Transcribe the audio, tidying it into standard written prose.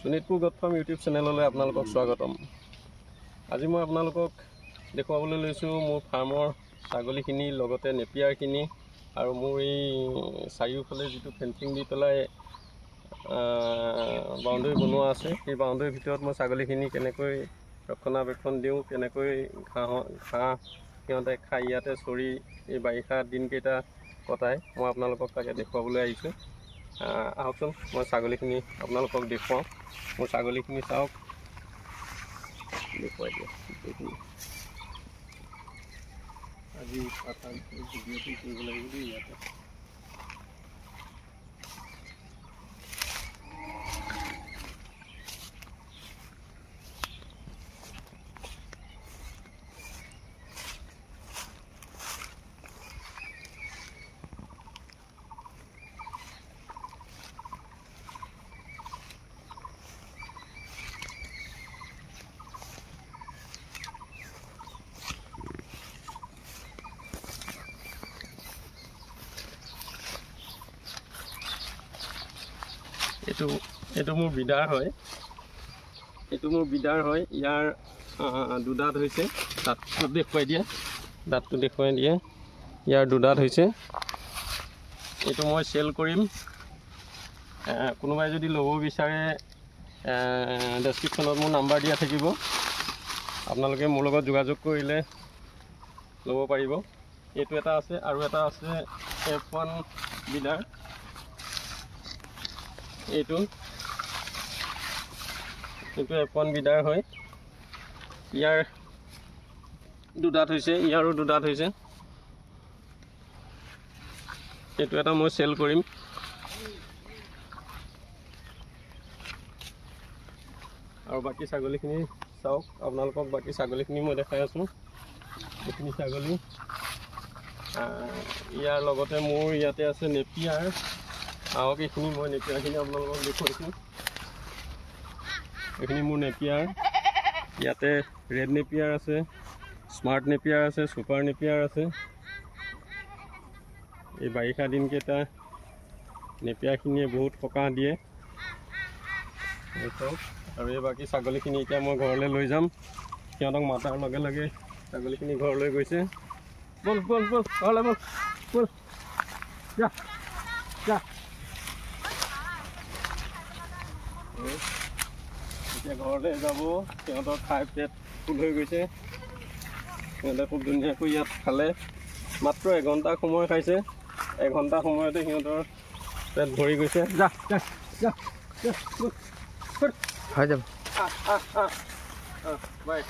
Sonitpur gut farm YouTube চেনেললৈ আপোনালোকক স্বাগতম। আজি মই আপোনালোকক দেখুৱাবলৈ লৈছোঁ মোৰ ফাৰ্মৰ ছাগলীখিনি, লগতে নেপিয়াৰখিনি আৰু মোৰ এই চাৰিওফালে যিটো ফেঞ্চিং দি পেলাই বাউণ্ডেৰী বনোৱা আছে, সেই বাউণ্ডেৰীৰ ভিতৰত মই ছাগলীখিনি কেনেকৈ ৰক্ষণাবেক্ষণ দিওঁ, কেনেকৈ ঘাঁহ সিহঁতে খাই ইয়াতে চৰি এই বাৰিষা দিনকেইটা কটাই, মই আপোনালোকক তাকে দেখুৱাবলৈ আহিছোঁ। আহকচোন মই ছাগলীখিনি আপোনালোকক দেখুৱাওঁ। মোৰ ছাগলীখিনি চাওক, দেখুৱাই দিয়ক গোটেইখিনি। আজি ভিডিঅ'টো কৰিব লাগিব দেই ইয়াতে। এইটো মোৰ বিডাৰ হয়, ইয়াৰ দুদাঁত হৈছে, দাঁতটো দেখুৱাই দিয়ে, ইয়াৰ দুদাঁত হৈছে। এইটো মই চেল কৰিম। কোনোবাই যদি ল'ব বিচাৰে ডেছক্ৰিপশ্যনত মোৰ নাম্বাৰ দিয়া থাকিব, আপোনালোকে মোৰ লগত যোগাযোগ কৰিলে ল'ব পাৰিব। এইটো এটা আছে আৰু এটা আছে F1 বিডাৰ। এইটো F1 বিডাৰ হয়। ইয়াৰ দুদাঁত হৈছে, ইয়াৰো দুদাঁত হৈছে। এইটো এটা মই চেল কৰিম। আৰু বাকী ছাগলীখিনি চাওক, আপোনালোকক বাকী ছাগলীখিনি মই দেখাই আছোঁ। এইখিনি ছাগলী, ইয়াৰ লগতে মোৰ ইয়াতে আছে নেপিয়াৰ। আহক এইখিনি মই নেপিয়াৰখিনি আপোনালোকক দেখুৱাইছোঁ। এইখিনি মোৰ নেপিয়াৰ। ইয়াতে ৰেড নেপিয়াৰ আছে, স্মাৰ্ট নেপিয়াৰ আছে, ছুপাৰ নেপিয়াৰ আছে। এই বাৰিষা দিনকেইটা নেপিয়াৰখিনিয়ে বহুত সকাহ দিয়ে। আৰু এই বাকী ছাগলীখিনি এতিয়া মই ঘৰলৈ লৈ যাম। সিহঁতক মাতাৰ লগে লগে ছাগলীখিনি ঘৰলৈ গৈছে। বল বল বল ঘৰলৈ বল বল, যা যা। এতিয়া ঘৰলৈ যাব। সিহঁতৰ খাই পেট ফুল হৈ গৈছে। সিহঁতে খুব ধুনীয়াকৈ ইয়াত খালে। মাত্ৰ এঘণ্টা সময় খাইছে, এঘণ্টা সময়তে সিহঁতৰ পেট ভৰি গৈছে। যা যা যা হৈ যাব। বাই।